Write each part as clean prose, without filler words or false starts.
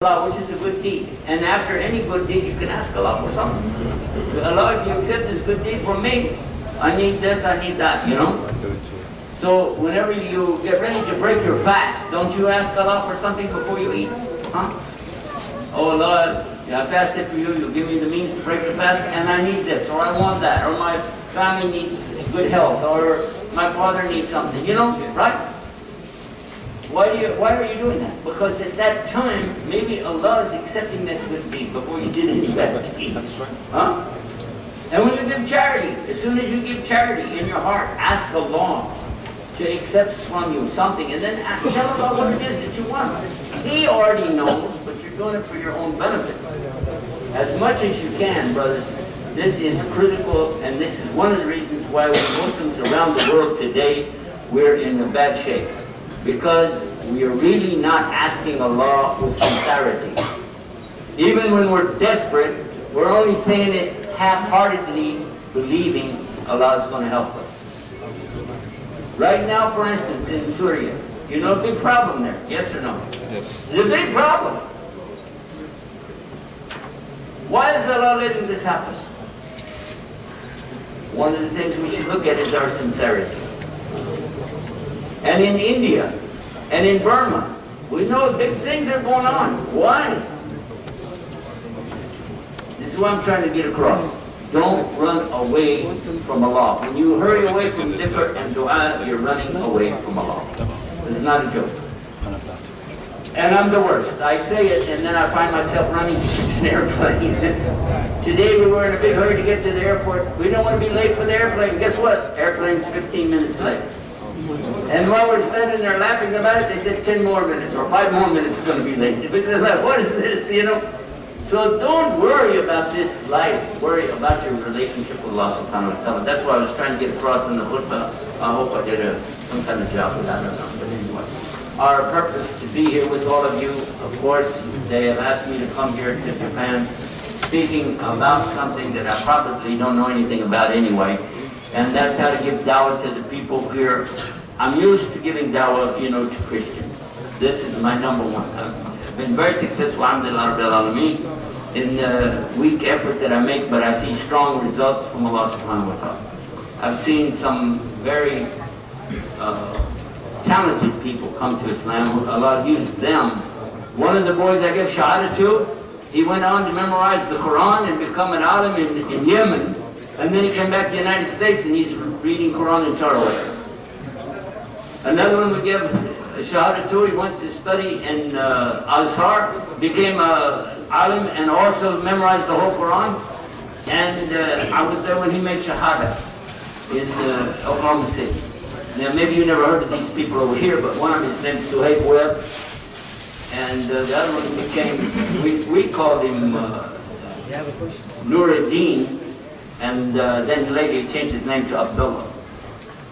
Allah, which is a good deed. And after any good deed, you can ask Allah for something. Allah, if you accept this good deed from me, I need this, I need that, you know? So whenever you get ready to break your fast, don't you ask Allah for something before you eat? Huh? Oh Allah, I fasted for you, you give me the means to break the fast, and I need this, or I want that, or my family needs good health, or my father needs something, you know, right? Why are you doing that? Because at that time, maybe Allah is accepting that good deed before you did any bad deed. Huh? And when you give charity, as soon as you give charity in your heart, ask Allah to accept from you something, and then tell Allah what it is that you want. He already knows, but you're doing it for your own benefit. As much as you can, brothers, this is critical, and this is one of the reasons why we Muslims around the world today, we're in a bad shape. Because we are really not asking Allah with sincerity. Even when we're desperate, we're only saying it half-heartedly, believing Allah is going to help us. Right now, for instance, in Syria, you know a big problem there, yes or no? Yes. It's a big problem. Why is Allah letting this happen? One of the things we should look at is our sincerity. And in India, and in Burma, we know big things are going on. Why? This is what I'm trying to get across. Don't run away from Allah. When you hurry away from dhikr and dua, you're running away from Allah. This is not a joke. And I'm the worst. I say it, and then I find myself running to catch an airplane. Today we were in a big hurry to get to the airport. We don't want to be late for the airplane. Guess what? Airplane's 15 minutes late. And while we're standing there laughing about it, they said 10 more minutes or 5 more minutes going to be late. We said, what is this, you know? So don't worry about this life. Worry about your relationship with Allah subhanahu wa ta'ala. That's what I was trying to get across in the khutbah. I hope I did some kind of job with that or not. But anyway, our purpose to be here with all of you, of course, they have asked me to come here to Japan speaking about something that I probably don't know anything about anyway. And that's how to give dawah to the people here. I'm used to giving dawah, you know, to Christians. This is my number one. I've been very successful, alhamdulillah, rabbil alameen, in the weak effort that I make, but I see strong results from Allah subhanahu wa ta'ala. I've seen some very talented people come to Islam. Allah used them. One of the boys I gave shahada to, he went on to memorize the Quran and become an alim in Yemen. And then he came back to the United States and he's reading Quran in Tarawih. Another one we gave a shahada to, he went to study in Azhar, became an alim and also memorized the whole Quran. And I was there when he made shahada in Oklahoma City. Now maybe you never heard of these people over here, but one of them is named Suhaib Webb. And the other one became, we called him Nuruddin. And then later he changed his name to Abdullah.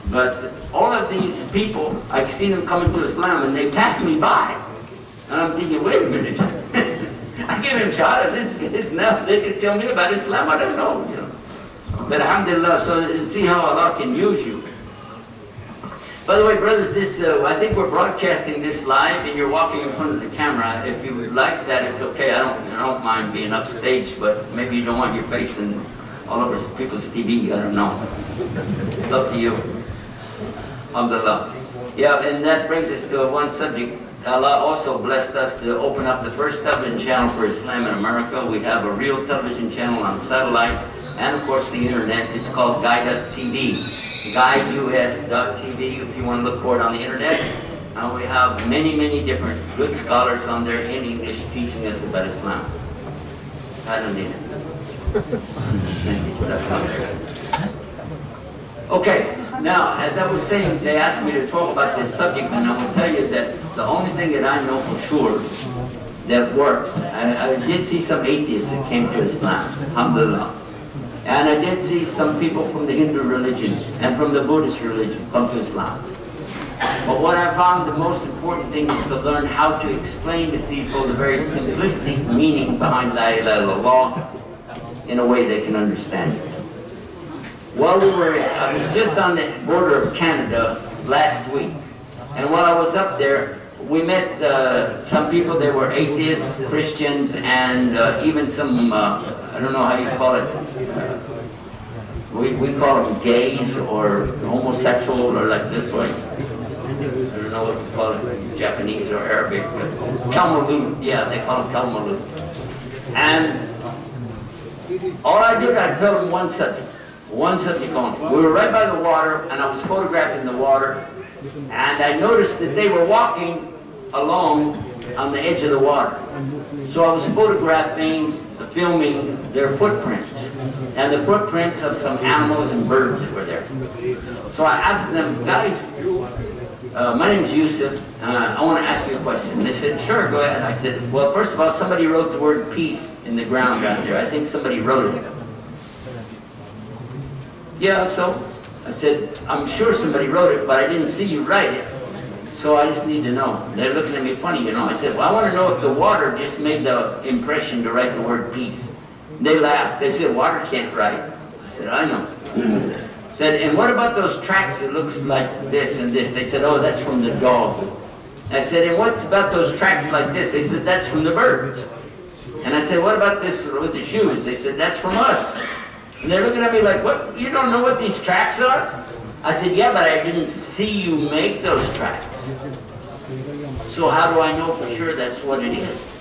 But all of these people, I've seen them come into Islam and they pass me by. And I'm thinking, wait a minute. I gave him shahada, this is now, they could tell me about Islam, I don't know. You know. But alhamdulillah, so see how Allah can use you. By the way, brothers, this I think we're broadcasting this live and you're walking in front of the camera. If you would like that, it's okay. I don't mind being upstage, but maybe you don't want your face in all over people's TV, I don't know. It's up to you. Alhamdulillah. Yeah, and that brings us to one subject. Allah also blessed us to open up the first television channel for Islam in America. We have a real television channel on satellite and of course the internet. It's called Guide Us TV. GuideUS.tv if you want to look for it on the internet. And we have many, many different good scholars on there in English teaching us about Islam. I don't need it. Okay, now as I was saying, they asked me to talk about this subject, and I will tell you that the only thing that I know for sure that works, I did see some atheists that came to Islam, alhamdulillah. And I did see some people from the Hindu religion and from the Buddhist religion come to Islam. But what I found the most important thing is to learn how to explain to people the very simplistic meaning behind La ilaha illallah in a way they can understand it. While I was just on the border of Canada last week, and while I was up there, we met some people. They were atheists, Christians, and even some, I don't know how you call it, we call them gays or homosexual or like this way. I don't know what to call it, Japanese or Arabic, but Kalmalu, yeah, they call them Kalmalu. And all I did, I told them one subject only. We were right by the water, and I was photographing the water, and I noticed that they were walking along on the edge of the water. So I was photographing, filming their footprints, and the footprints of some animals and birds that were there. So I asked them, guys, my name is Yusuf, I want to ask you a question. They said, sure, go ahead. I said, well, first of all, somebody wrote the word peace in the ground out there. I think somebody wrote it. Yeah, so I said, I'm sure somebody wrote it, but I didn't see you write it. So I just need to know. They're looking at me funny, you know. I said, well, I want to know if the water just made the impression to write the word peace. They laughed. They said, water can't write. I said, I know. Said, and what about those tracks that looks like this and this? They said, oh, that's from the dog. I said, and what's about those tracks like this? They said, that's from the birds. And I said, what about this with the shoes? They said, that's from us. And they're looking at me like, what? You don't know what these tracks are? I said, yeah, but I didn't see you make those tracks. So how do I know for sure that's what it is?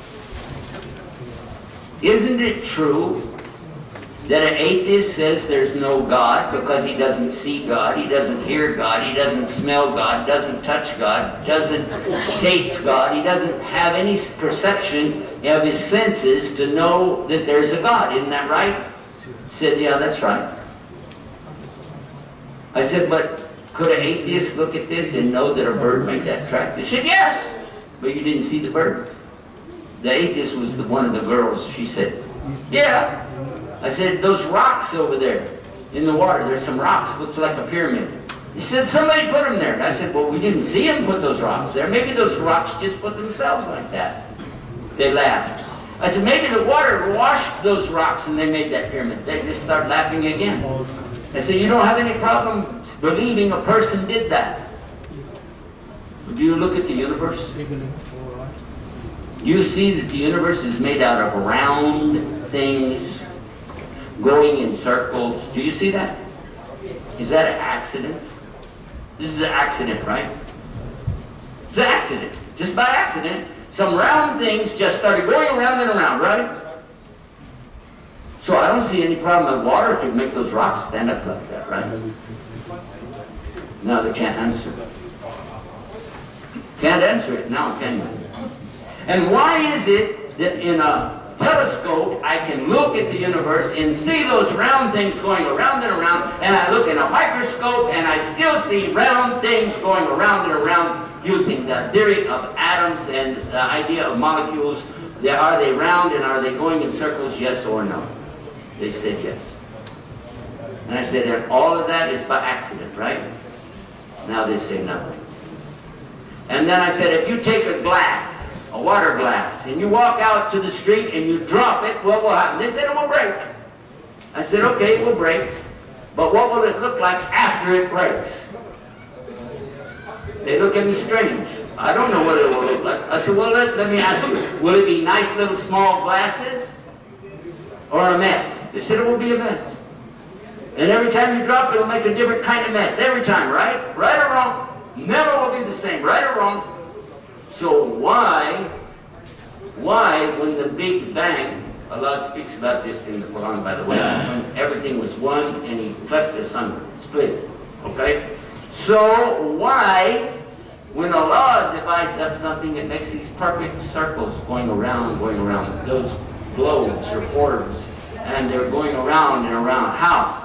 Isn't it true that an atheist says there's no God because he doesn't see God, he doesn't hear God, he doesn't smell God, doesn't touch God, doesn't taste God, he doesn't have any perception of his senses to know that there's a God? Isn't that right? He said, yeah, that's right. I said, but could an atheist look at this and know that a bird made that track? They said, yes, but you didn't see the bird. The atheist was one of the girls. She said, yeah. I said, those rocks over there in the water, there's some rocks, looks like a pyramid. He said, somebody put them there. And I said, well, we didn't see him put those rocks there. Maybe those rocks just put themselves like that. They laughed. I said, maybe the water washed those rocks and they made that pyramid. They just start laughing again. I said, you don't have any problem believing a person did that. Do you look at the universe? You see that the universe is made out of round things going in circles. Do you see that? Is that an accident? This is an accident, right? It's an accident. Just by accident, some round things just started going around and around, right? So I don't see any problem that water could make those rocks stand up like that, right? No, they can't answer it. Can't answer it now, can you? And why is it that in a telescope I can look at the universe and see those round things going around and around, and I look in a microscope and I still see round things going around and around using the theory of atoms and the idea of molecules? Are they round and are they going in circles, yes or no? They said yes. And I said, and all of that is by accident, right? Now they say no. And then I said, if you take a glass, a water glass, and you walk out to the street and you drop it, what will happen? They said it will break. I said, okay, it will break. But what will it look like after it breaks? They look at me strange. I don't know what it will look like. I said, well, let me ask you, will it be nice little small glasses or a mess? They said it will be a mess. And every time you drop it, it'll make a different kind of mess. Every time, right? Right or wrong? Never will be the same, right or wrong? So why, when the Big Bang, Allah speaks about this in the Quran, by the way, when everything was one and He cleft the sun, split, okay? So why, when Allah divides up something, it makes these perfect circles going around, those globes or orbs, and they're going around and around. How?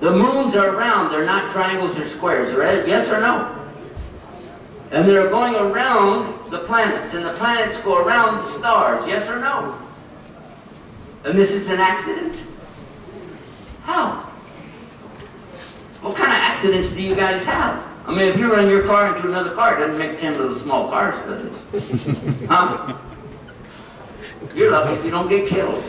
The moons are round, they're not triangles or squares, right? Yes or no? And they're going around the planets, and the planets go around the stars, yes or no? And this is an accident? How? What kind of accidents do you guys have? I mean, if you run your car into another car, it doesn't make 10 little small cars, does it? Huh? You're lucky if you don't get killed.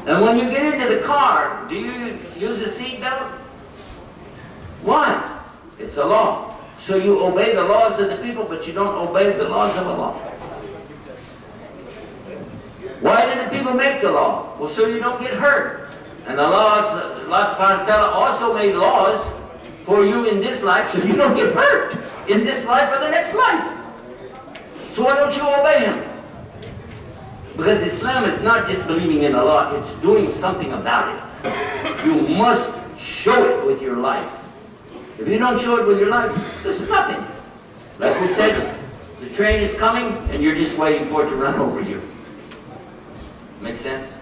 And when you get into the car, do you use a seat belt? Why? It's a law. So you obey the laws of the people, but you don't obey the laws of Allah. Why did the people make the law? Well, so you don't get hurt. And Allah subhanahu wa ta'ala also made laws for you in this life so you don't get hurt in this life or the next life. So why don't you obey Him? Because Islam is not just believing in Allah, it's doing something about it. You must show it with your life. If you don't show it with your life, there's nothing. Like we said, the train is coming and you're just waiting for it to run over you. Make sense?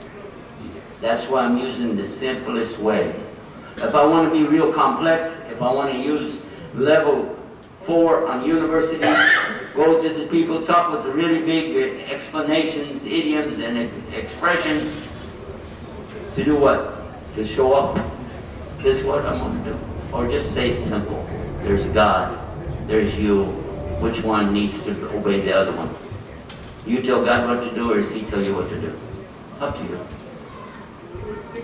That's why I'm using the simplest way. If I want to be real complex, if I want to use level 4 on university, go to the people, talk with the really big explanations, idioms, and expressions, to do what? To show up. This is what I'm going to do. Or just say it simple. There's God. There's you. Which one needs to obey the other one? You tell God what to do, or does He tell you what to do? Up to you.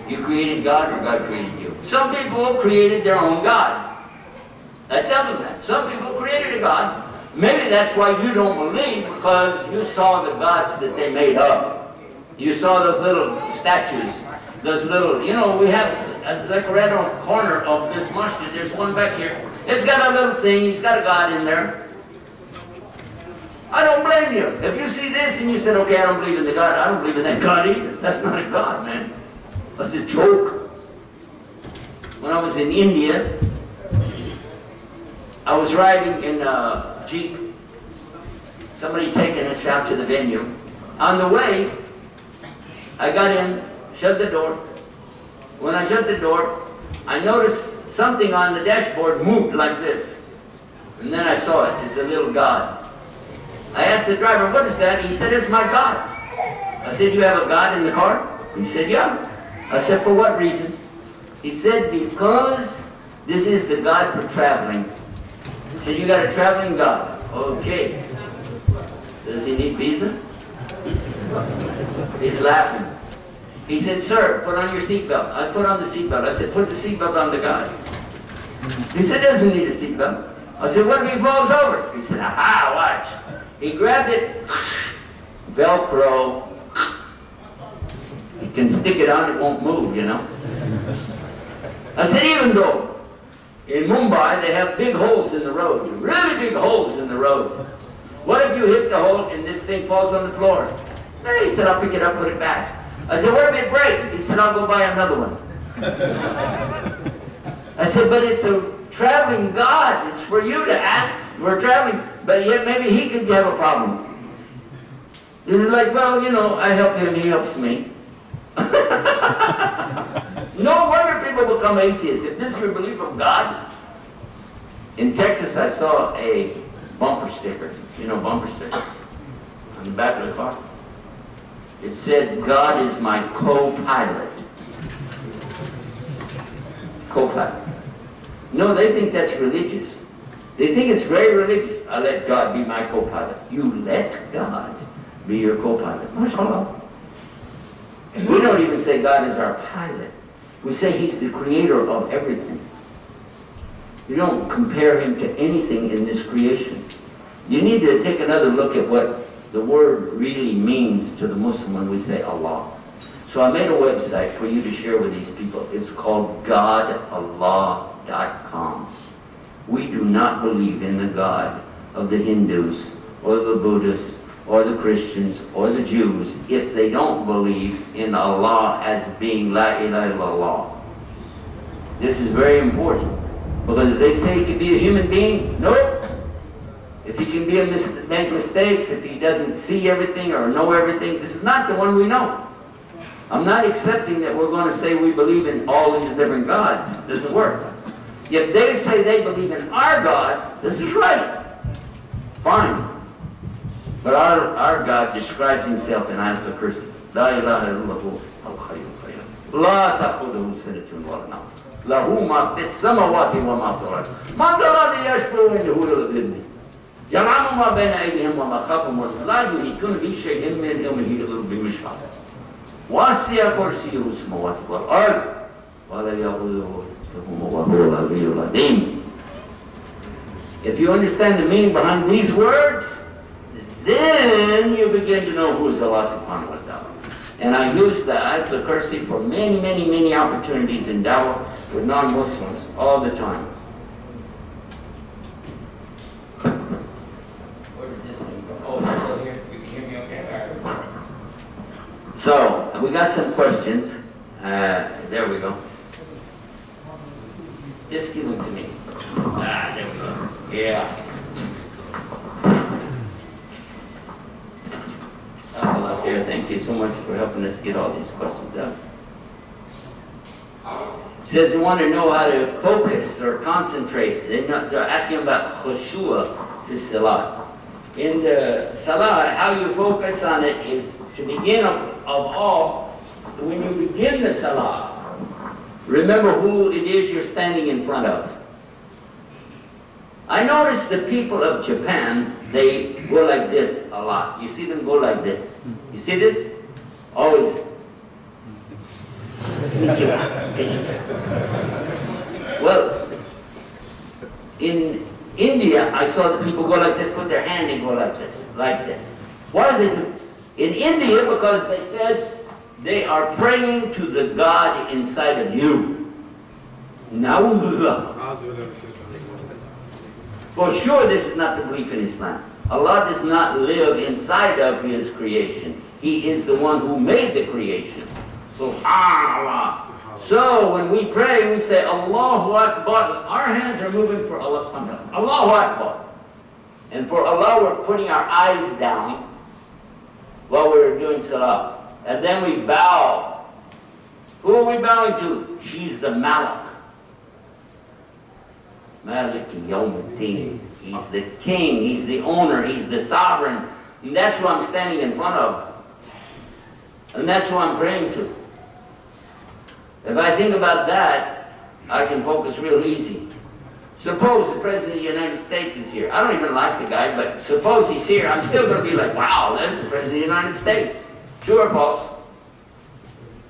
You created God, or God created you? Some people created their own God. I tell them that. Some people created a God. Maybe that's why you don't believe, because you saw the gods that they made up. You saw those little statues, those little, you know, we have, like right on the corner of this masjid, there's one back here. It's got a little thing, he's got a God in there. I don't blame you. If you see this and you said, okay, I don't believe in the God, I don't believe in that God either. That's not a God, man. That's a joke. When I was in India, I was riding in a Jeep. Somebody taking us out to the venue. On the way, I got in, shut the door. When I shut the door, I noticed something on the dashboard moved like this. And then I saw it. It's a little God. I asked the driver, what is that? He said, it's my God. I said, you have a God in the car? He said, yeah. I said, for what reason? He said, because this is the God for traveling. He said, you got a traveling God. Okay. Does he need visa? He's laughing. He said, sir, put on your seatbelt. I put on the seatbelt. I said, put the seatbelt on the God. He said, doesn't need a seatbelt. I said, what if he falls over? He said, aha, watch. He grabbed it, Velcro. He can stick it on, it won't move, you know. I said, even though in Mumbai they have big holes in the road, really big holes in the road. What if you hit the hole and this thing falls on the floor? He said, I'll pick it up, put it back. I said, what if it breaks? He said, I'll go buy another one. I said, but it's a traveling God. It's for you to ask for traveling, but yet maybe he could have a problem. This is like, well, you know, I help him, he helps me. No wonder people become atheists. If this is your belief of God. In Texas, I saw a bumper sticker. You know, bumper sticker on the back of the car. It said, God is my co-pilot. Co-pilot. No, they think that's religious. They think it's very religious. I let God be my co-pilot. You let God be your co-pilot. MashaAllah. We don't even say God is our pilot. We say He's the creator of everything. You don't compare Him to anything in this creation. You need to take another look at what the word really means to the Muslim when we say Allah. So I made a website for you to share with these people. It's called GodAllah.com. We do not believe in the God of the Hindus or the Buddhists or the Christians or the Jews if they don't believe in Allah as being La ilaha illallah. This is very important, because if they say He can be a human being, nope. If He can be make mistakes, if He doesn't see everything or know everything, this is not the one we know. I'm not accepting that we're going to say we believe in all these different gods. It doesn't work. If they say they believe in our God, this is right. Fine. But our God describes Himself in Ayat al-Kursi. La ilaha illallah al-Hayyul Qayyum. La ta'khudhuhu sinatun wa la nawm. Lahu ma fis samawati wa ma fil ard. Man dhal ladhi yashfa'u indahu illa bi-idhnihi. يعلم ما بين أيديهم وما خلفهم لا يحيطون بشيء من علمه إلا بما شاء وسع كرسيه السماوات والأرض ولا يؤوده حفظهما وهو العلي العظيم. If you understand the meaning behind these words, then you begin to know who is Allah subhanahu wa ta'ala. And I use the Ayatul Kursi for many, many, many opportunities in dawah with non-Muslims all the time. Where did this thing go? Oh, it's still here. You can hear me okay? So, we got some questions. There we go. Just give them to me. There we go. Yeah. Up there. Thank you so much for helping us get all these questions out. It says they want to know how to focus or concentrate. They're asking about khushu'ah fi salah. In the salah, how you focus on it is to begin of all, when you begin the salah, remember who it is you're standing in front of. I noticed the people of Japan, they go like this a lot. You see them go like this. You see this? Always. Well, in India, I saw the people go like this, put their hand and go like this, like this. Why do they do this? In India, because they said they are praying to the God inside of you. Na'udullah. For sure, this is not the belief in Islam. Allah does not live inside of His creation. He is the one who made the creation. Subhanallah. So when we pray, we say, Allahu Akbar. Our hands are moving for Allah subhanahu wa ta'ala. Allahu Akbar. And for Allah, we're putting our eyes down while we're doing salah. And then we bow. Who are we bowing to? He's the Malik. Malik Yawmuddin. He's the king, he's the owner, he's the sovereign. And that's who I'm standing in front of. And that's who I'm praying to. If I think about that, I can focus real easy. Suppose the President of the United States is here. I don't even like the guy, but suppose he's here. I'm still going to be like, wow, that's the President of the United States. True or false?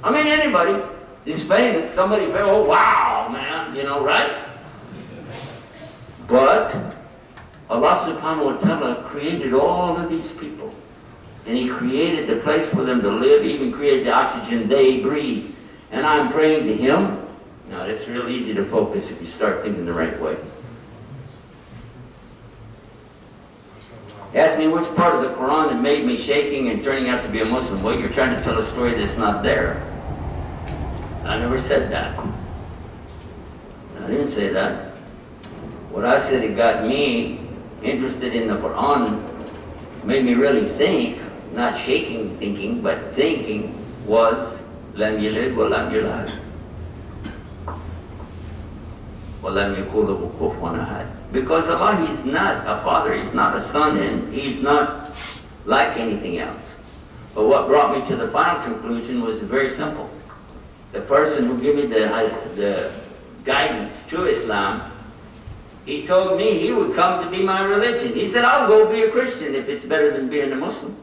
I mean, anybody is famous. Somebody, oh, wow, man, you know, right? But Allah subhanahu wa ta'ala created all of these people. And He created the place for them to live, even created the oxygen they breathe. And I'm praying to Him. Now, it's real easy to focus if you start thinking the right way. Ask me which part of the Quran that made me shaking and turning out to be a Muslim. Well, you're trying to tell a story that's not there. I never said that. I didn't say that. What I said, it got me interested in the Quran, made me really think, not shaking thinking, but thinking, was Lam yalid wa lam yulad wa lam yakul lahu kufuwan ahad. Because Allah, He's not a father, He's not a son, and He's not like anything else. But what brought me to the final conclusion was very simple. The person who gave me the guidance to Islam, he told me he would come to be my religion. He said, I'll go be a Christian if it's better than being a Muslim.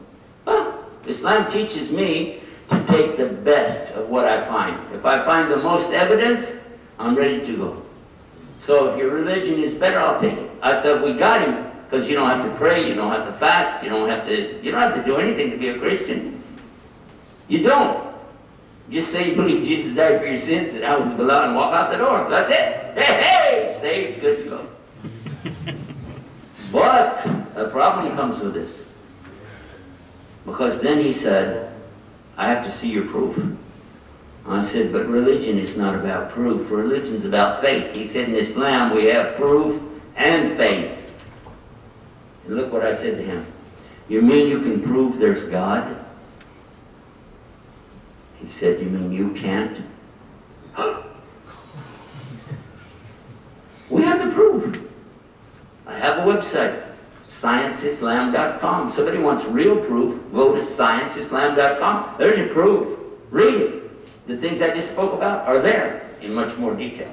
Well, Islam teaches me to take the best of what I find. If I find the most evidence, I'm ready to go. So if your religion is better, I'll take it. I thought we got him, because you don't have to pray, you don't have to fast, you don't have to do anything to be a Christian. You don't. Just say you believe Jesus died for your sins and Alhamdulillah and walk out the door. That's it. Hey, saved, good to go. But a problem comes with this. Because then he said, I have to see your proof. I said, but religion is not about proof. Religion's about faith. He said, in Islam we have proof and faith. And look what I said to him. You mean you can prove there's God? He said, you mean you can't? We have the proof. I have a website, scienceislam.com. Somebody wants real proof, go to scienceislam.com. There's your proof. Read it. The things I just spoke about are there in much more detail.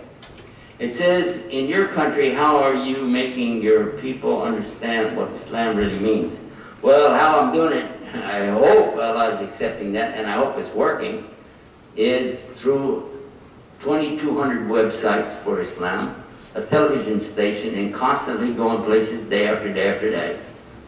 It says, in your country, how are you making your people understand what Islam really means? Well, how I'm doing it, I hope Allah is accepting that, and I hope it's working, is through 2,200 websites for Islam, a television station and constantly going places day after day after day.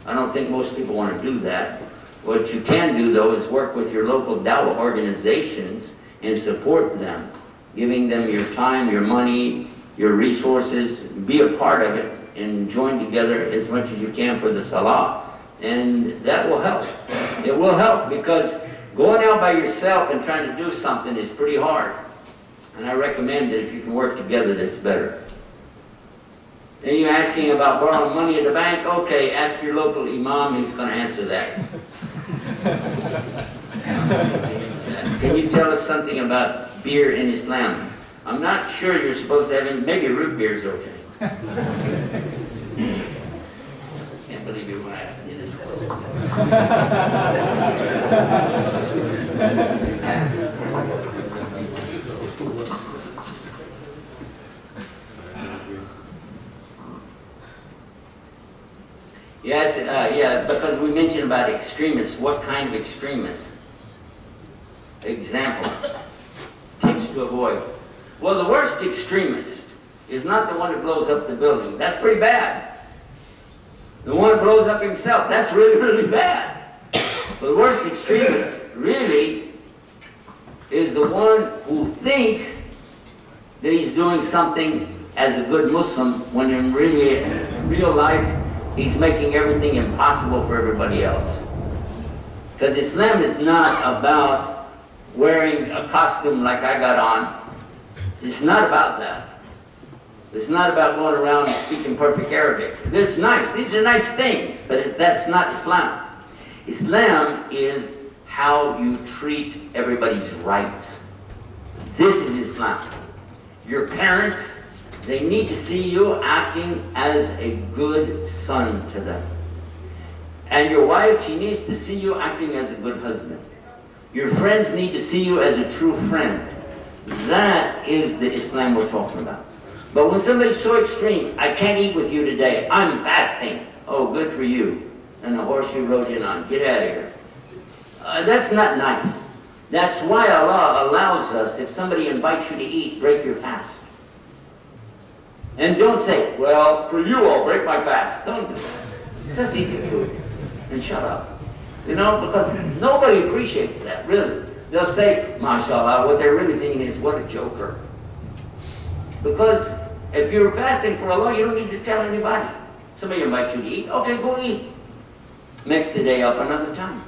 I don't think most people want to do that. What you can do, though, is work with your local dawah organizations and support them, giving them your time, your money, your resources. Be a part of it and join together as much as you can for the salah. And that will help. It will help, because going out by yourself and trying to do something is pretty hard. And I recommend that if you can work together, that's better. Then you're asking about borrowing money at the bank? Okay, ask your local imam, he's going to answer that. Can you tell us something about beer in Islam? I'm not sure you're supposed to have any, maybe root beer is okay. Can't believe you want to ask me this question. Yes, yeah, because we mentioned about extremists. What kind of extremists? Example. Tips to avoid. Well, the worst extremist is not the one that blows up the building. That's pretty bad. The one that blows up himself, that's really, really bad. But the worst extremist really is the one who thinks that he's doing something as a good Muslim when in real life he's making everything impossible for everybody else. Because Islam is not about wearing a costume like I got on. It's not about that. It's not about going around and speaking perfect Arabic. This is nice. These are nice things, but that's not Islam. Islam is how you treat everybody's rights. This is Islam. Your parents, they need to see you acting as a good son to them. And your wife, she needs to see you acting as a good husband. Your friends need to see you as a true friend. That is the Islam we're talking about. But when somebody's so extreme, I can't eat with you today, I'm fasting. Oh, good for you. And the horse you rode in on, get out of here. That's not nice. That's why Allah allows us, if somebody invites you to eat, break your fast. And don't say, well, for you I'll break my fast. Don't do that. Just eat the food and shut up. You know, because nobody appreciates that, really. They'll say, mashallah, what they're really thinking is, what a joker. Because if you're fasting for Allah, you don't need to tell anybody. Somebody invites you to eat, okay, go eat. Make the day up another time.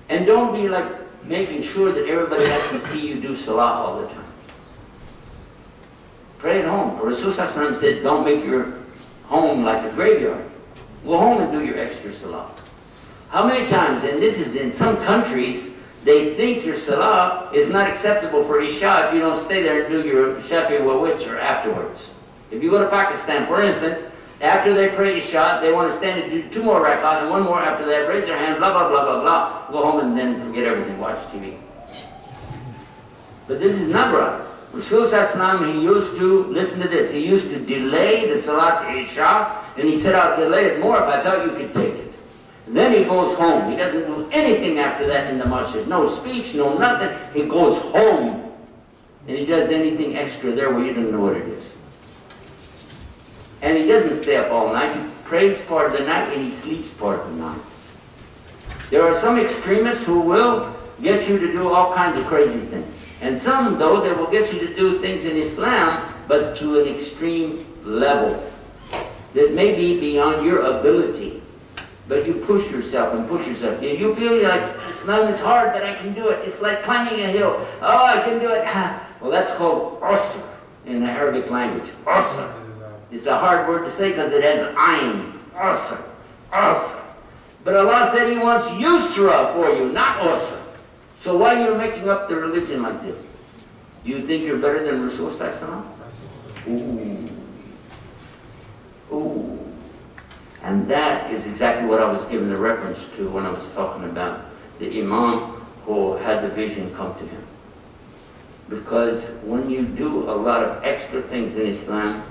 And don't be like making sure that everybody has to see you do salah all the time. Pray at home. Rasul said, don't make your home like a graveyard. Go home and do your extra salah. How many times, and this is in some countries, they think your salah is not acceptable for Isha if you don't stay there and do your Shafi wa Witr afterwards. If you go to Pakistan, for instance, after they pray Isha, they want to stand and do 2 more rak'ah and 1 more after that, raise their hand, blah, blah, blah, blah, blah, go home and then forget everything, watch TV. But this is not right. Rasul, he used to, listen to this, he used to delay the Salat Isha, and he said, I'll delay it more if I thought you could take it. Then he goes home. He doesn't do anything after that in the masjid. No speech, no nothing. He goes home. And he does anything extra there where you don't know what it is. And he doesn't stay up all night. He prays part of the night and he sleeps part of the night. There are some extremists who will get you to do all kinds of crazy things. And some, though, they will get you to do things in Islam, but to an extreme level that may be beyond your ability. But you push yourself and push yourself. If you feel like Islam is hard, but I can do it. It's like climbing a hill. Oh, I can do it. Well, that's called usr in the Arabic language. Usr. It's a hard word to say because it has ayn. Usr. Usr. But Allah said He wants yusra for you, not usr. So why are you making up the religion like this? Do you think you're better than Rasul sallallahu alaihi wasallam? Ooh. Ooh. And that is exactly what I was giving the reference to when I was talking about the Imam who had the vision come to him. Because when you do a lot of extra things in Islam,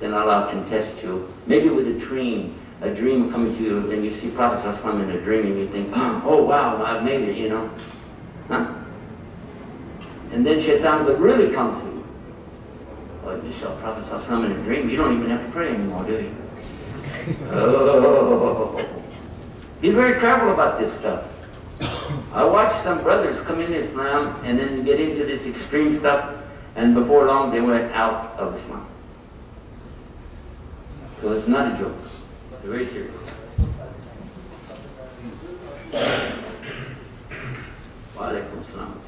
then Allah can test you. Maybe with a dream coming to you, and you see Prophet ﷺ in a dream, and you think, oh wow, I've made it, you know. Huh? And then Shaitan would really come to you. you saw Prophet Sallallahu in a dream. You don't even have to pray anymore, do you? Oh. Be very careful about this stuff. I watch some brothers come into Islam and then get into this extreme stuff, and before long they went out of Islam. So it's not a joke. It's very serious. Wa alaikum salam.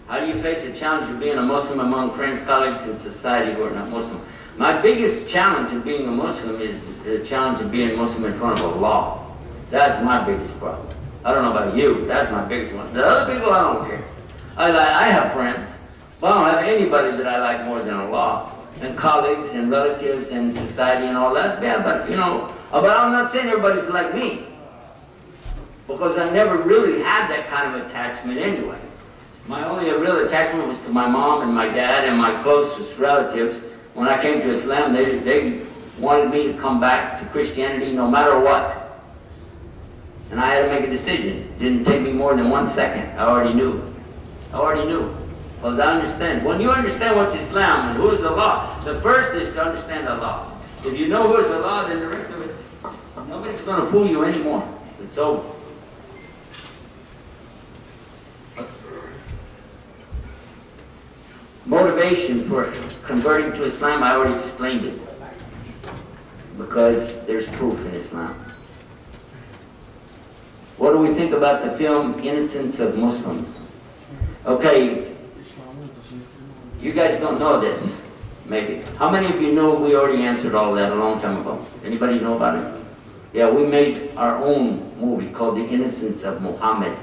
How do you face the challenge of being a Muslim among friends, colleagues, and society who are not Muslim? My biggest challenge of being a Muslim is the challenge of being Muslim in front of Allah. That's my biggest problem. I don't know about you, that's my biggest one. The other people, I don't care. I have friends, but I don't have anybody that I like more than Allah, and colleagues, and relatives, and society, and all that. Yeah, but you know, but I'm not saying everybody's like me, because I never really had that kind of attachment anyway. My only real attachment was to my mom and my dad and my closest relatives. When I came to Islam, they wanted me to come back to Christianity no matter what. And I had to make a decision. It didn't take me more than 1 second. I already knew. I already knew. Because I understand. When you understand what's Islam and who is Allah, the first is to understand Allah. If you know who is Allah, then the rest of it, nobody's going to fool you anymore. It's over. Motivation for converting to Islam, I already explained it. Because there's proof in Islam. What do we think about the film Innocence of Muslims? Okay, you guys don't know this, maybe. How many of you know we already answered all that a long time ago? Anybody know about it? Yeah, we made our own movie called The Innocence of Muhammad.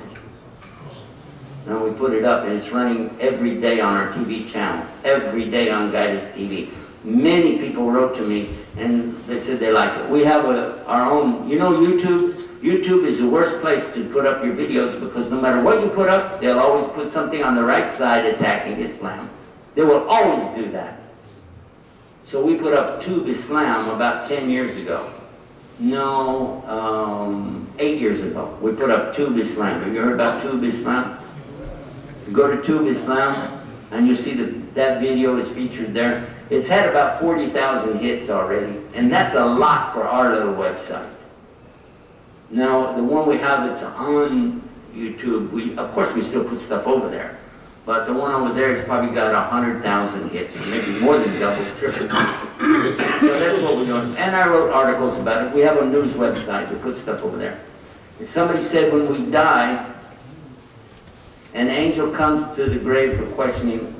And we put it up, and it's running every day on our TV channel, every day on Guidance TV. Many people wrote to me, and they said they like it. We have our own, you know YouTube? YouTube is the worst place to put up your videos, because no matter what you put up, they'll always put something on the right side attacking Islam. They will always do that. So we put up Tube Islam about 10 years ago. No, 8 years ago. We put up Tube Islam. Have you heard about Tube Islam? You go to Tube Islam, and you see that video is featured there. It's had about 40,000 hits already, and that's a lot for our little website. Now, the one we have that's on YouTube, of course we still put stuff over there, but the one over there has probably got 100,000 hits, or maybe more than double, triple. So that's what we're doing. And I wrote articles about it. We have a news website. We put stuff over there. And somebody said when we die, an angel comes to the grave for questioning.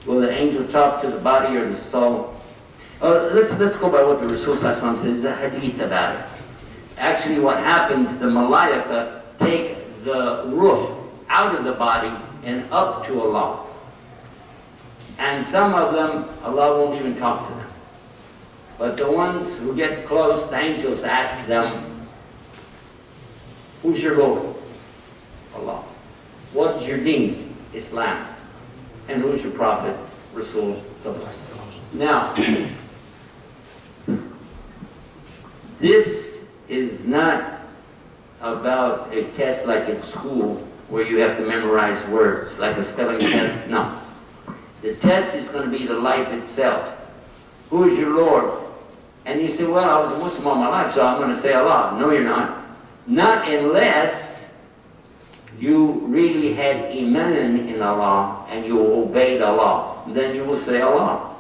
Will the angel talk to the body or the soul? Oh, let's go by what the Rasul Sallallahu says. There's a hadith about it. Actually, what happens, the malaika take the ruh out of the body and up to Allah. And some of them, Allah won't even talk to them. But the ones who get close, the angels ask them, who's your Lord? Allah. What is your deen? Islam. And who's your prophet? Rasul Sallallahu. Now, this is not about a test like at school where you have to memorize words, like a spelling test. No. The test is going to be the life itself. Who is your Lord? And you say, well, I was a Muslim all my life, so I'm going to say Allah. No, you're not. Not unless you really had iman in Allah and you obeyed Allah. Then you will say Allah.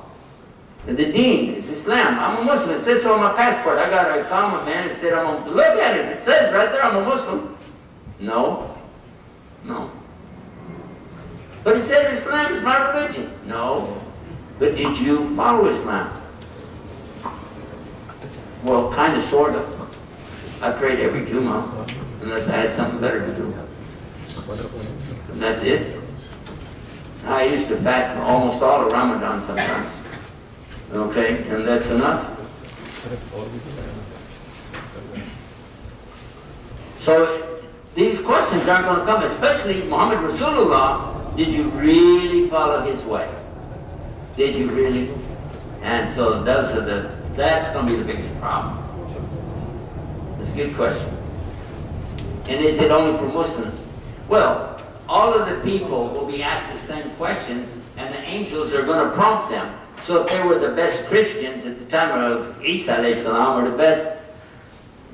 And the deen is Islam. I'm a Muslim. It says so on my passport. I got a comment, man. It said, look at it. It says right there, I'm a Muslim. No. No. But it said Islam is my religion. No. But did you follow Islam? Well, kind of, sort of. I prayed every Jummah, unless I had something better to do. And that's it. I used to fast almost all of Ramadan sometimes. Okay, and that's enough. So these questions aren't going to come, especially Muhammad Rasulullah. Did you really follow his way? Did you really? And so that's going to be the biggest problem. That's a good question. And is it only for Muslims? Well, all of the people will be asked the same questions, and the angels are going to prompt them. So if they were the best Christians at the time of Isa alayhi salam, or the best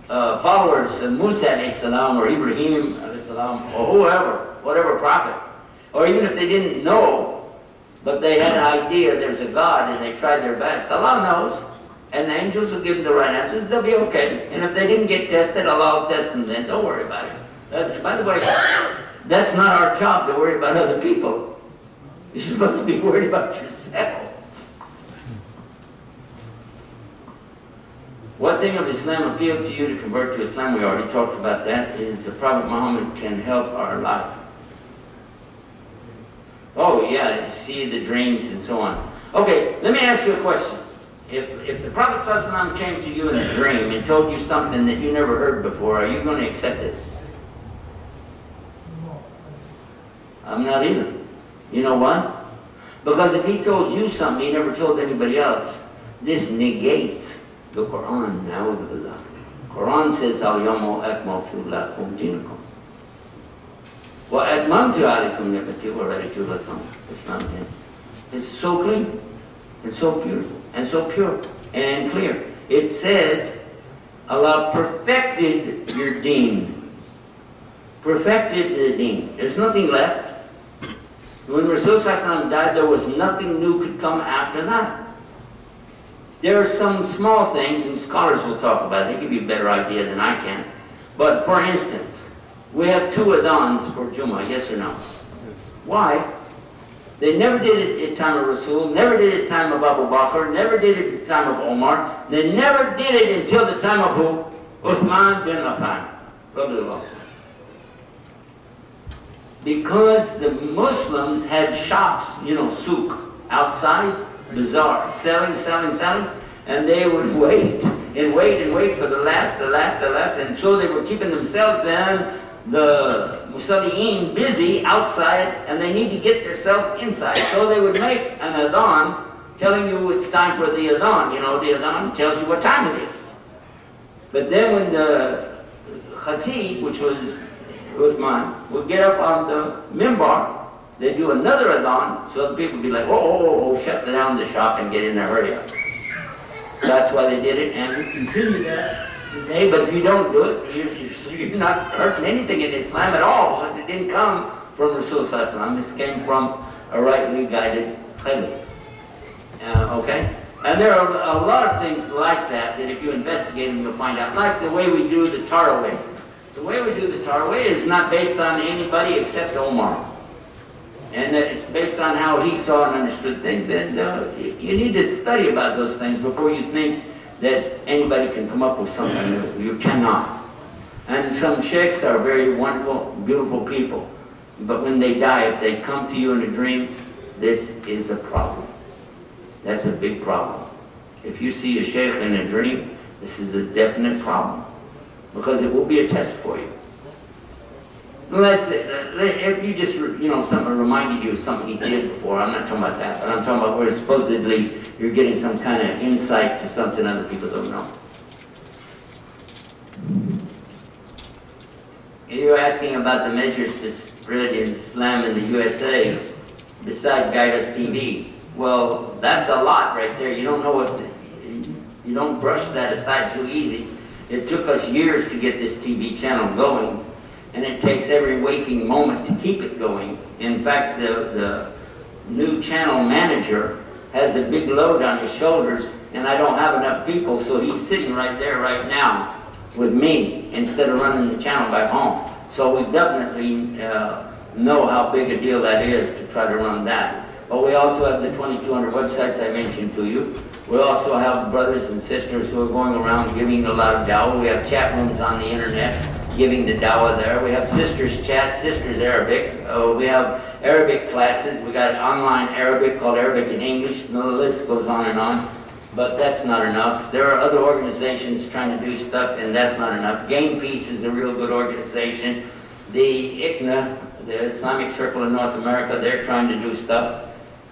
followers of Musa alayhi salam, or Ibrahim alayhi salam, or whoever, whatever prophet, or even if they didn't know, but they had an idea there's a God and they tried their best, Allah knows, and the angels will give them the right answers, they'll be okay. And if they didn't get tested, Allah will test them then, don't worry about it. By the way, that's not our job to worry about other people. You're supposed to be worried about yourself. What thing of Islam appealed to you to convert to Islam? We already talked about that. Is the Prophet Muhammad can help our life. Oh yeah, you see the dreams and so on. Okay, let me ask you a question. If the Prophet ﷺ came to you in a dream and told you something that you never heard before, are you going to accept it? I'm not either. You know what? Because if he told you something he never told anybody else, this negates the Quran. Na'udhu Quran says, Al-Yawma akmaltu lakum dinakum. Wa atmamtu alaykum ni'mati wa raditu lakum Islam. It's so clean and so beautiful and so pure and clear. It says, Allah perfected your deen. Perfected the deen. There's nothing left. When Rasulullah died, there was nothing new could come after that. There are some small things, and scholars will talk about it. They give you a better idea than I can. But for instance, we have 2 adhans for Jummah, yes or no? Why? They never did it at the time of Rasul, never did it at the time of Abu Bakr, never did it at the time of Omar. They never did it until the time of who? Uthman bin Affan. Because the Muslims had shops, you know, souk, outside, bazaar, selling, and they would wait for the last, and so they were keeping themselves and the Musalliin busy outside, and they need to get themselves inside. So they would make an adhan telling you it's time for the adhan. You know, the adhan tells you what time it is. But then when the khatib, which was Uthman, would get up on the mimbar, they do another adhan, so the people would be like, oh, shut down the shop and get in there, hurry up. That's why they did it, and we continue that today. But if you don't do it, you're not hurting anything in Islam at all, because it didn't come from Rasulullah. This came from a rightly guided Khalif. Okay? And there are a lot of things like that if you investigate them, you'll find out. Like the way we do the Tarawih. The way we do the Tarawih is not based on anybody except Omar. And it's based on how he saw and understood things. And you need to study about those things before you think that anybody can come up with something new. You cannot. And some sheikhs are very wonderful, beautiful people. But when they die, if they come to you in a dream, this is a problem. That's a big problem. If you see a sheikh in a dream, this is a definite problem. Because it will be a test for you. Unless, if you just, you know, something reminded you of something he did before, I'm not talking about that, but I'm talking about where supposedly you're getting some kind of insight to something other people don't know. You're asking about the measures to spread Islam in the USA besides Guidance TV. Well, that's a lot right there. You don't know what's, you don't brush that aside too easy. It took us years to get this TV channel going, and it takes every waking moment to keep it going. In fact, the new channel manager has a big load on his shoulders, and I don't have enough people, so he's sitting right there right now with me instead of running the channel back home. So we definitely know how big a deal that is to try to run that. But we also have the 2,200 websites I mentioned to you. We also have brothers and sisters who are going around giving a lot of dawah. We have chat rooms on the internet giving the dawah there. We have sisters chat, sisters Arabic. We have Arabic classes. We got online Arabic called Arabic in English. And the list goes on and on. But that's not enough. There are other organizations trying to do stuff, and that's not enough. Game Peace is a real good organization. The ICNA, the Islamic Circle in North America, they're trying to do stuff.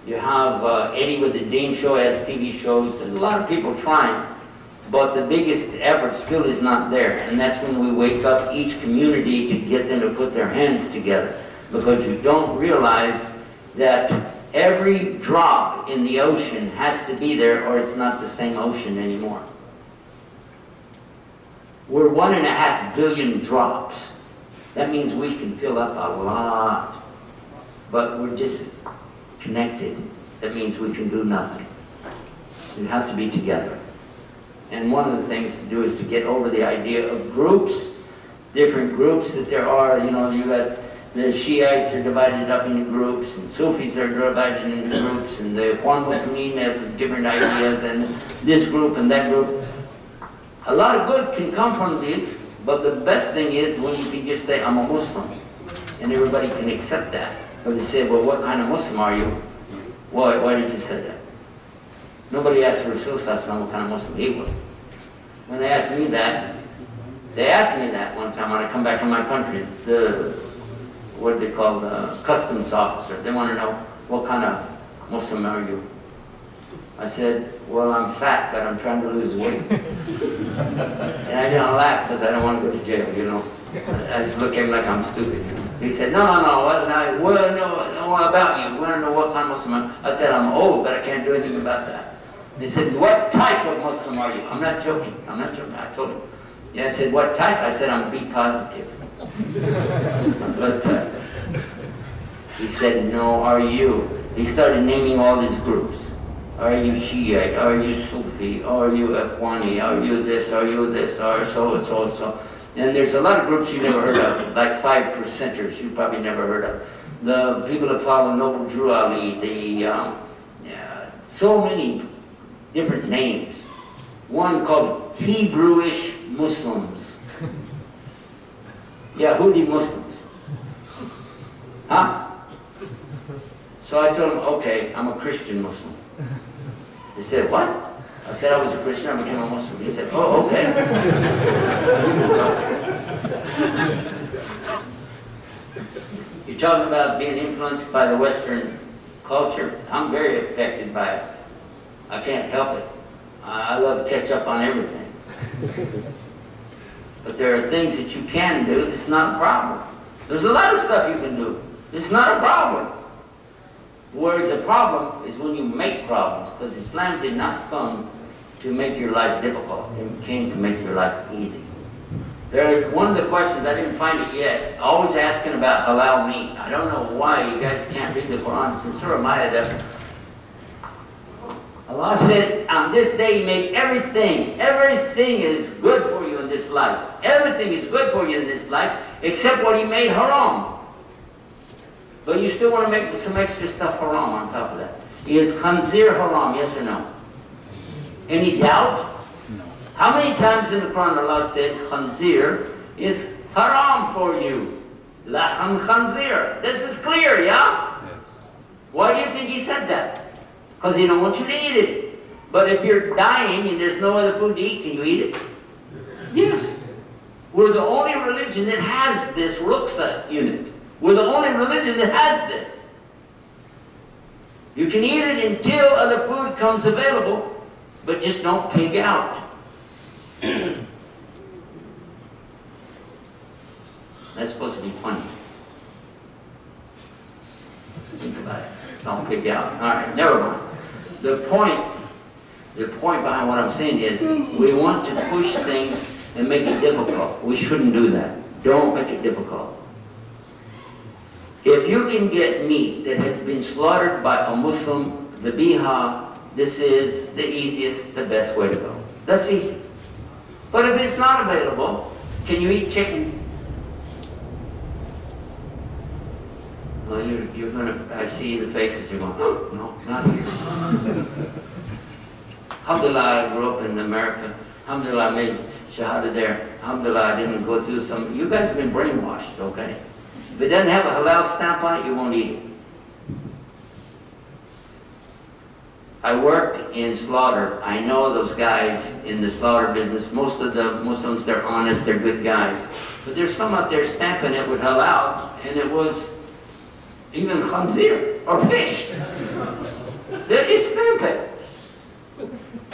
You have Eddie with the Dean Show has TV shows. There's a lot of people trying, but the biggest effort still is not there. And that's when we wake up each community to get them to put their hands together. because you don't realize that every drop in the ocean has to be there or it's not the same ocean anymore. We're 1.5 billion drops. That means we can fill up a lot, but we're disconnected. That means we can do nothing. We have to be together. And one of the things to do is to get over the idea of groups, different groups that there are. You know, you got the Shiites are divided up into groups, and Sufis are divided into groups, and the Juan Muslimin have different ideas, and this group and that group. A lot of good can come from this, but the best thing is when you can just say, I'm a Muslim, and everybody can accept that. Or they say, well, what kind of Muslim are you? Why did you say that? Nobody asked Rasul what kind of Muslim he was. When they asked me that one time when I come back in my country, what they call the customs officer, they want to know, what kind of Muslim are you? I said, well, I'm fat, but I'm trying to lose weight. And I didn't laugh because I don't want to go to jail, you know. I just look at him like I'm stupid, you know. He said, no, what about you? We want to know what kind of Muslim are you? I said, I'm old, but I can't do anything about that. He said, what type of Muslim are you? I'm not joking. I told him. Yeah, I said, what type? I said, I'm B positive. Blood type. He said, no, are you? He started naming all these groups. Are you Shiite? Are you Sufi? Are you Ikhwani? Are you this? Are you this? Are so and so and so. And there's a lot of groups you never heard of, like 5%ers you probably never heard of. The people that follow Noble Drew Ali, so many different names. One called Hebrewish Muslims. Yahudi Muslims. Huh? So I told him, okay, I'm a Christian Muslim. He said, what? I said I was a Christian, I became a Muslim. He said, oh, okay. You're talking about being influenced by the Western culture. I'm very affected by it. I can't help it. I love to catch up on everything. But there are things that you can do that's not a problem. There's a lot of stuff you can do. It's not a problem. Whereas the problem is when you make problems, because Islam did not come to make your life difficult. It came to make your life easy. One of the questions, I didn't find it yet, always asking about halal meat. I don't know why you guys can't read the Quran. It's in Surah Ma'idah. Allah said, on this day He made everything. Everything is good for you in this life. Everything is good for you in this life, except what He made haram. But you still want to make some extra stuff haram on top of that. Is khanzir haram, yes or no? Any doubt? No. How many times in the Quran Allah said khanzir is haram for you? Laham khanzir. This is clear, yeah? Yes. Why do you think He said that? Because He don't want you to eat it. But if you're dying and there's no other food to eat, can you eat it? Yes. We're the only religion that has this ruksa in it. We're the only religion that has this. You can eat it until other food comes available, but just don't pig out. That's supposed to be funny. Think about it. Don't pig out. All right, never mind. The point behind what I'm saying is we want to push things and make it difficult. We shouldn't do that. Don't make it difficult. If you can get meat that has been slaughtered by a Muslim, the biha, this is the easiest, the best way to go. That's easy. But if it's not available, can you eat chicken? Well, you're gonna, I see the faces, you're going, oh, no, not here. Alhamdulillah, I grew up in America. Alhamdulillah, I made shahada there. Alhamdulillah, I didn't go through some, you guys have been brainwashed, okay? If it doesn't have a halal stamp on it, you won't eat it. I worked in slaughter. I know those guys in the slaughter business. Most of the Muslims, they're honest, they're good guys. But there's some out there stamping it with halal, and it was even khanzir, or fish. They just stamp it.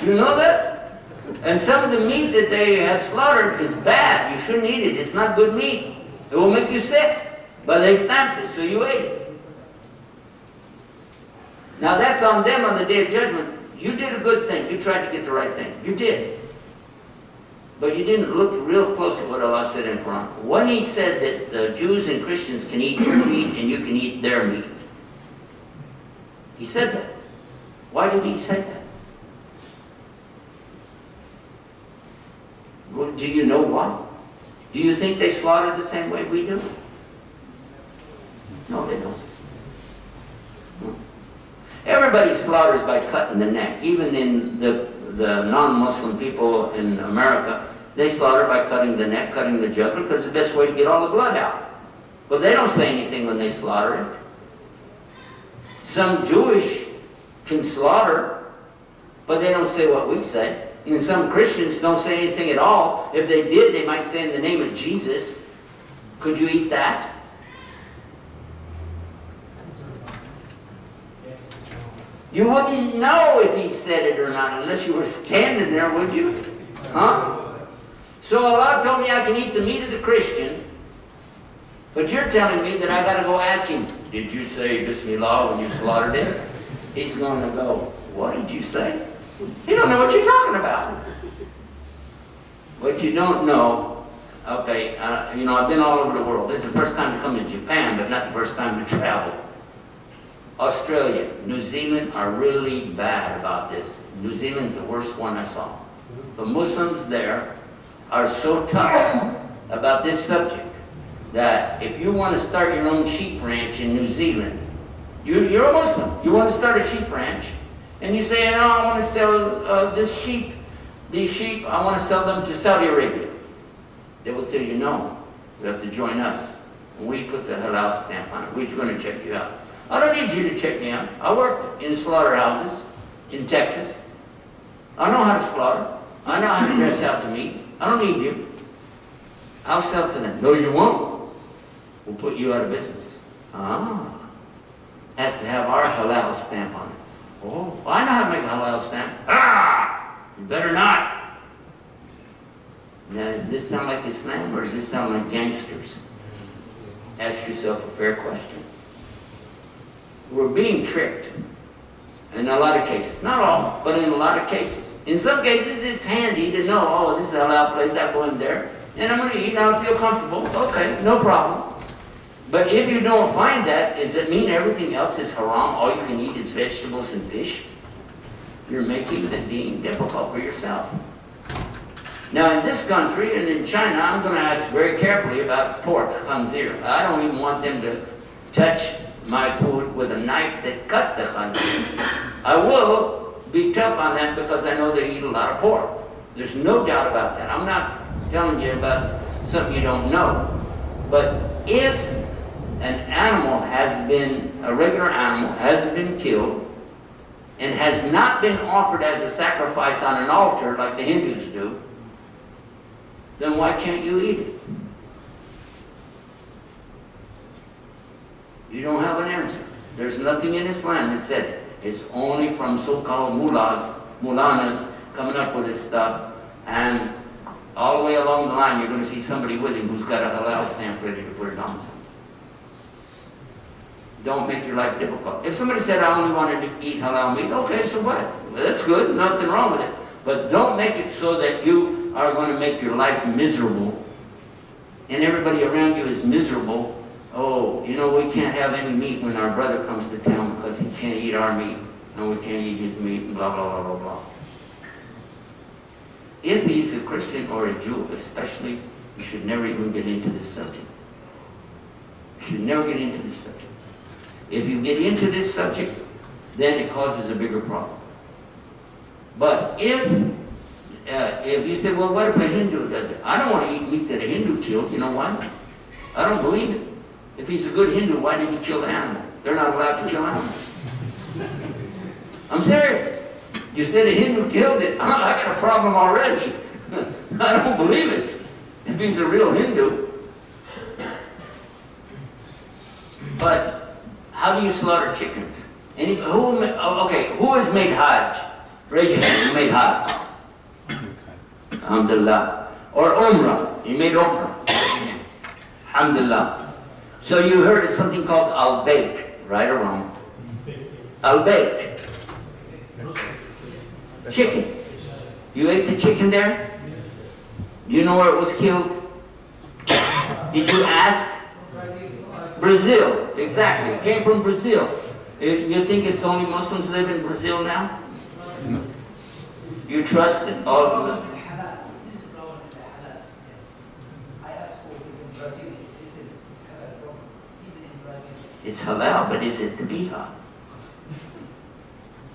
You know that? And some of the meat that they have slaughtered is bad. You shouldn't eat it. It's not good meat. It will make you sick. But they stamped it, so you ate it. Now that's on them on the Day of Judgment. You did a good thing. You tried to get the right thing. You did. But you didn't look real close at what Allah said in Quran. When He said that the Jews and Christians can eat your meat and you can eat their meat, He said that. Why did He say that? Well, do you know why? Do you think they slaughter the same way we do? No, they don't. Everybody slaughters by cutting the neck. Even in the non-Muslim people in America, they slaughter by cutting the neck, cutting the jugular, because it's the best way to get all the blood out. But they don't say anything when they slaughter it. Some Jewish can slaughter, but they don't say what we say. And some Christians don't say anything at all. If they did, they might say in the name of Jesus. Could you eat that? You wouldn't know if He said it or not unless you were standing there, would you? Huh? So Allah told me I can eat the meat of the Christian, but you're telling me that I got to go ask Him, did you say Bismillah when you slaughtered it? He's going to go, what did you say? You don't know what you're talking about. What you don't know, okay, you know, I've been all over the world. This is the first time to come to Japan, but not the first time to travel. Australia, New Zealand are really bad about this. New Zealand's the worst one I saw. The Muslims there are so tough about this subject that if you want to start your own sheep ranch in New Zealand, you're a Muslim, you want to start a sheep ranch, and you say, oh, I want to sell these sheep, I want to sell them to Saudi Arabia. They will tell you, no, you have to join us. And we put the halal stamp on it. We're going to check you out. I don't need you to check me out. I worked in slaughterhouses in Texas. I know how to slaughter. I know how to dress out the meat. I don't need you. I'll sell to them. No, you won't. We'll put you out of business. Ah. Has to have our halal stamp on it. Oh, I know how to make a halal stamp. Ah! You better not. Now, does this sound like Islam or does this sound like gangsters? Ask yourself a fair question. We're being tricked in a lot of cases. Not all, but in a lot of cases. In some cases, it's handy to know, oh, this is a halal place, I go in there, and I'm going to eat, and I feel comfortable. Okay, no problem. But if you don't find that, does it mean everything else is haram? All you can eat is vegetables and fish? You're making the deen difficult for yourself. Now, in this country and in China, I'm going to ask very carefully about pork, khanzir. I don't even want them to touch my food with a knife that cut the khanzir. I will be tough on that because I know they eat a lot of pork. There's no doubt about that. I'm not telling you about something you don't know. But if an animal has been, a regular animal, hasn't been killed, and has not been offered as a sacrifice on an altar like the Hindus do, then why can't you eat it? You don't have an answer. There's nothing in Islam that said it. It's only from so-called mullanas coming up with this stuff, and all the way along the line you're going to see somebody with him who's got a halal stamp ready to put it on something. Don't make your life difficult. If somebody said, I only wanted to eat halal meat, okay, so what? Well, that's good, nothing wrong with it. But don't make it so that you are going to make your life miserable, and everybody around you is miserable. Oh, you know, we can't have any meat when our brother comes to town because he can't eat our meat, and we can't eat his meat, and blah, blah, blah, blah, blah. If he's a Christian or a Jew especially, you should never even get into this subject. You should never get into this subject. If you get into this subject, then it causes a bigger problem. But if you say, well, what if a Hindu does it? I don't want to eat meat that a Hindu killed. You know why? I don't believe it. If he's a good Hindu, why did he kill the animal? They're not allowed to kill animals. I'm serious. You said a Hindu killed it. I got a problem already. I don't believe it. If he's a real Hindu. But how do you slaughter chickens? Who has made Hajj? Raise your hand. You made Hajj. Alhamdulillah. Or Umrah. You made Umrah. Alhamdulillah. So you heard of something called al-bake, right or wrong? Al-bake. Chicken. You ate the chicken there? Do you know where it was killed? Did you ask? Brazil, exactly. It came from Brazil. You think it's only Muslims live in Brazil now? No. You trust it? All of them? It's halal, but is it the biha?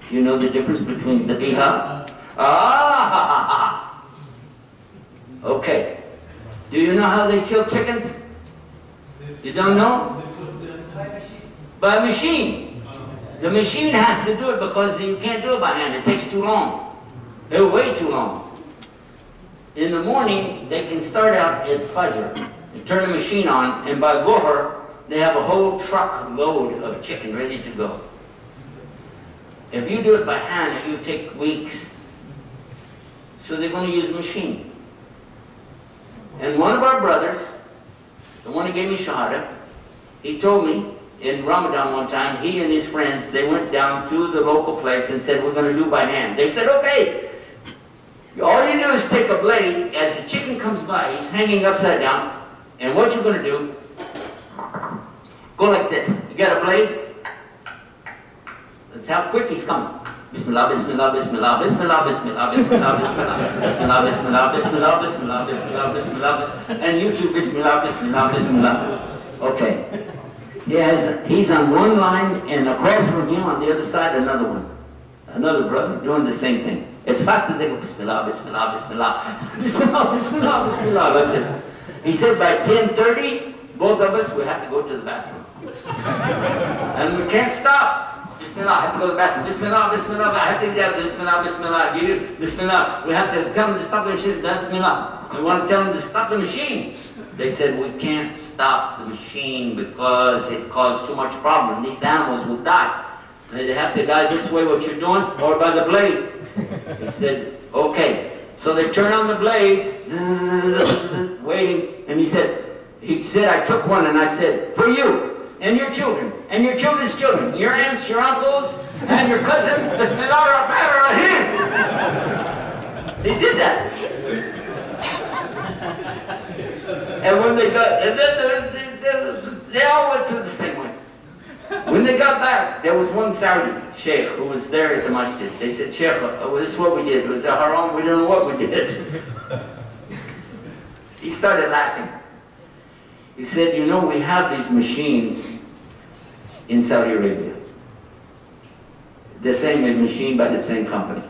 You know the difference between the biha? Ah! Okay. Do you know how they kill chickens? You don't know? By a machine. The machine has to do it because you can't do it by hand. It takes too long. They're way too long. In the morning, they can start out at Fajr. They turn the machine on, and by Dhuhr, they have a whole truck load of chicken ready to go. If you do it by hand, it will take weeks. So they're going to use a machine. And one of our brothers, the one who gave me Shahada, he told me in Ramadan one time, he and his friends, they went down to the local place and said, we're going to do by hand. They said, okay. All you do is take a blade, as the chicken comes by, he's hanging upside down, and what you're going to do, go like this. You got a blade? That's how quick he's coming. Bismillah, Bismillah, Bismillah, Bismillah, Bismillah, Bismillah, Bismillah, Bismillah, Bismillah, Bismillah, Bismillah, Bismillah, Bismillah, Bismillah, and you too, Bismillah, Bismillah, Bismillah. Okay. He's on one line, and across from him on the other side, another one. Another brother doing the same thing. As fast as they go, Bismillah, Bismillah, Bismillah, Bismillah, Bismillah, Bismillah, like this. He said by 10:30, both of us, we have to go to the bathroom. And we can't stop. Bismillah, I have to go to the bathroom. Bismillah, Bismillah, I have to do that. Bismillah, Bismillah, give you Bismillah. We have to tell them to stop the machine. Bismillah. We want to tell them to stop the machine. They said, we can't stop the machine because it caused too much problem. These animals will die. They have to die this way, what you're doing, or by the blade. He said, okay. So they turn on the blades, waiting, and he said, I took one and I said, for you, and your children, and your children's children, your aunts, your uncles, and your cousins, Bismillah ar-Rahman ar-Rahim. They did that. And when they got, and then they all went through the same way. When they got back, there was one Saudi sheikh who was there at the masjid. They said, Sheikh, this is what we did. It was a haram, we didn't know what we did. He started laughing. He said, you know, we have these machines in Saudi Arabia. The same machine by the same company.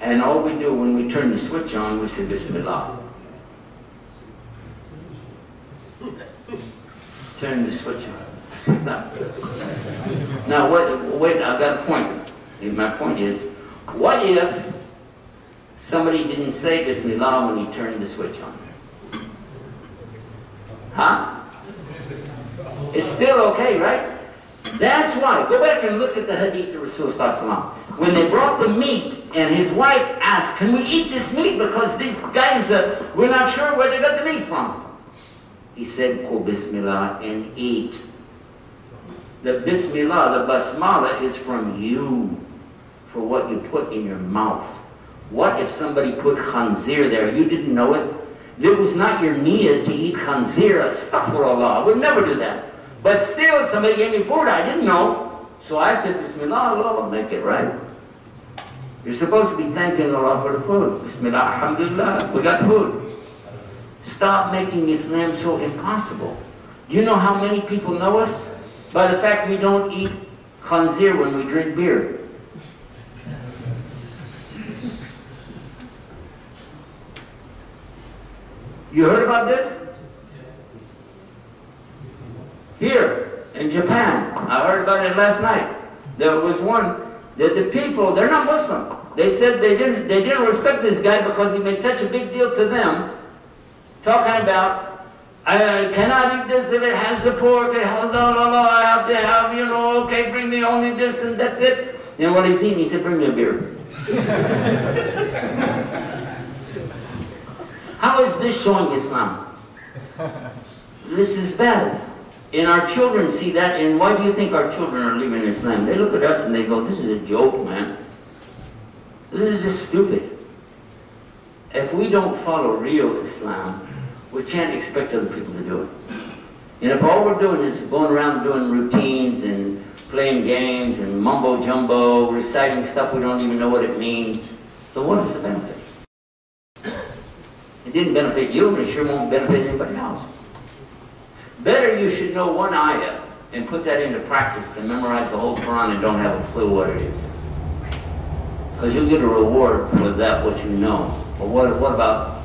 And all we do when we turn the switch on, we say Bismillah. Turn the switch on. Now, wait, I've got a point. My point is, what if somebody didn't say Bismillah when he turned the switch on? Huh? It's still okay, right? That's why. Go back and look at the hadith of Rasulullah. When they brought the meat, and his wife asked, can we eat this meat? Because these guys, we're not sure where they got the meat from. He said, Qul Bismillah and eat. The Bismillah, the Basmala is from you, for what you put in your mouth. What if somebody put khanzir there? You didn't know it? It was not your niyyah to eat khanzir. Astaghfirullah. I would never do that. But still, somebody gave me food I didn't know. So I said, Bismillah, Allah will make it right. You're supposed to be thanking Allah for the food. Bismillah, alhamdulillah, we got food. Stop making Islam so impossible. Do you know how many people know us? By the fact we don't eat khanzir when we drink beer. You heard about this? Here, in Japan. I heard about it last night. There was one that the people, they're not Muslim. They said they didn't respect this guy because he made such a big deal to them. Talking about, I cannot eat this if it has the pork, I have to have, you know, okay, bring me only this and that's it. And what he's eating, he said, bring me a beer. How is this showing Islam? This is bad. And our children see that, and why do you think our children are leaving Islam? They look at us and they go, this is a joke, man. This is just stupid. If we don't follow real Islam, we can't expect other people to do it. And if all we're doing is going around doing routines and playing games and mumbo-jumbo, reciting stuff we don't even know what it means, then what is the benefit? It didn't benefit you, and it sure won't benefit anybody else. Better you should know one ayah and put that into practice than memorize the whole Quran and don't have a clue what it is. Because you'll get a reward for that, what you know. But what about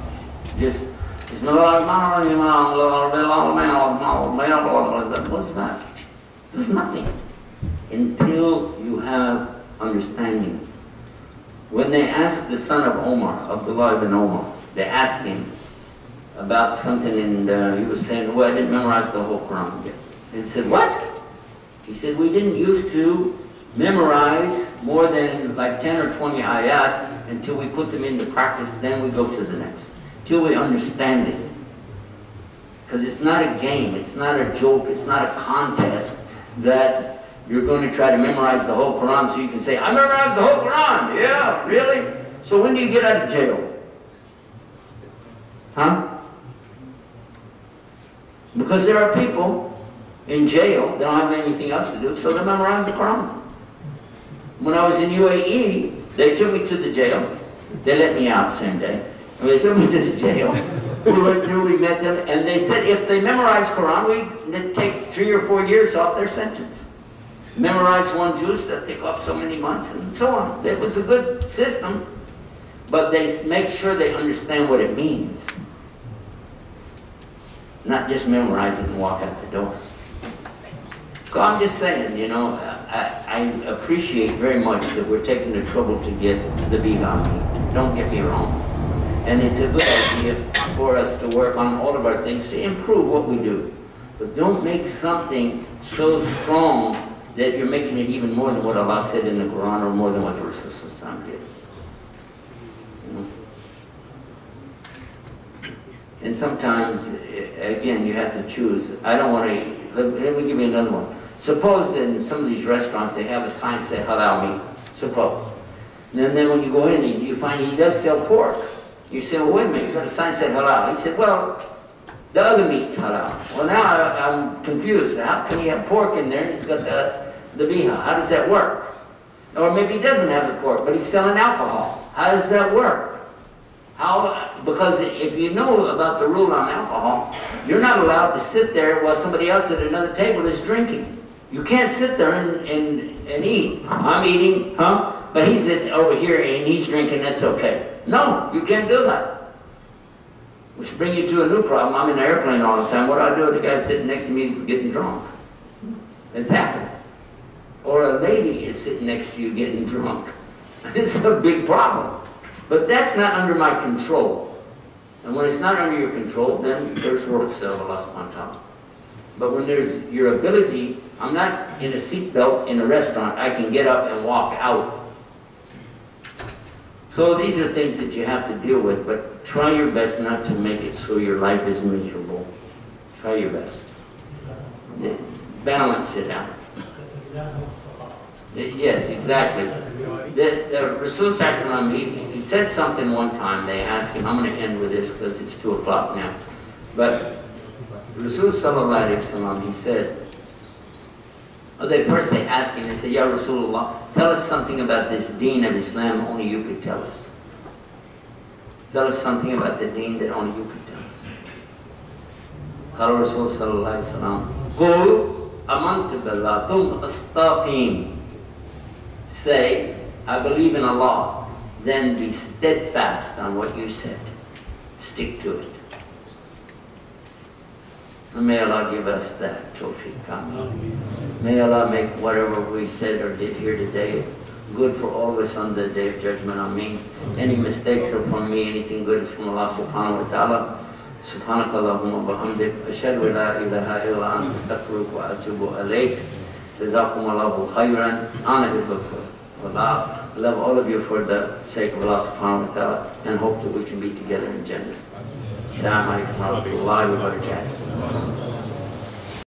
just, what's that? There's nothing until you have understanding. When they asked the son of Omar, Abdullah ibn Omar, they asked him about something, and he was saying, well, I didn't memorize the whole Quran yet. He said, what? He said, we didn't used to memorize more than like 10 or 20 ayat until we put them into practice, then we go to the next, till we understand it. Because it's not a game, it's not a joke, it's not a contest that you're going to try to memorize the whole Quran so you can say, I memorized the whole Quran. Yeah, really? So when do you get out of jail? Huh? Because there are people in jail, they don't have anything else to do, so they memorize the Quran. When I was in UAE, they took me to the jail. They let me out same day. And they took me to the jail. We went through, we met them, and they said if they memorize Quran, they'd take 3 or 4 years off their sentence. Memorize one juz, they'd take off so many months, and so on. It was a good system, but they make sure they understand what it means. Not just memorize it and walk out the door. So I'm just saying, you know, I appreciate very much that we're taking the trouble to get the Biha. Don't get me wrong. And it's a good idea for us to work on all of our things to improve what we do. But don't make something so strong that you're making it even more than what Allah said in the Quran or more than what the Rasul did. You know? And sometimes, again, you have to choose. I don't want to, let me give you another one. Suppose in some of these restaurants they have a sign that says halal meat, suppose. And then when you go in, you find he does sell pork. You say, well, wait a minute, you got a sign that said halal. He said, well, the other meat's halal. Well, now I'm confused. How can he have pork in there and he's got the biha? How does that work? Or maybe he doesn't have the pork, but he's selling alcohol. How does that work? How? Because if you know about the rule on alcohol, you're not allowed to sit there while somebody else at another table is drinking. You can't sit there and eat. I'm eating, huh? But he's over here and he's drinking, that's okay. No, you can't do that. Which brings you to a new problem. I'm in the airplane all the time. What do I do if the guy sitting next to me is getting drunk? It's happened. Or a lady is sitting next to you getting drunk. It's a big problem. But that's not under my control. And when it's not under your control, then there's works of Allah subhanahu wa ta'ala. But when there's your ability, I'm not in a seatbelt in a restaurant, I can get up and walk out. So these are things that you have to deal with, but try your best not to make it so your life is miserable. Try your best. Balance it out. Yes, exactly. The Rasul Sallallahu he said something one time. They asked him, I'm going to end with this because it's 2 o'clock now. But Rasul Sallallahu Alaihi he said, first they asked him, they said, Ya Rasulullah, tell us something about this deen of Islam only you could tell us. Tell us something about the deen that only you could tell us. Qala Rasul Sallallahu Alaihi Wasallam, Qul amantu billah thumma astaqim. Say, I believe in Allah, then be steadfast on what you said. Stick to it. And may Allah give us that tawfiq. May Allah make whatever we said or did here today good for all of us on the day of judgment. Ameen. Any mistakes are from me, anything good is from Allah subhanahu wa ta'ala. سبحانك اللهم وبحمدك أشهد أن لا إله إلا أنت أستغفرك وأتوب إليك جزاكم الله خيرا أنا بكم والله love all of you for the sake of Allah subhanahu wa ta'ala and hope that we can be together in Jannah. Assalamu alaikum wa rahmatullahi wa barakatuh.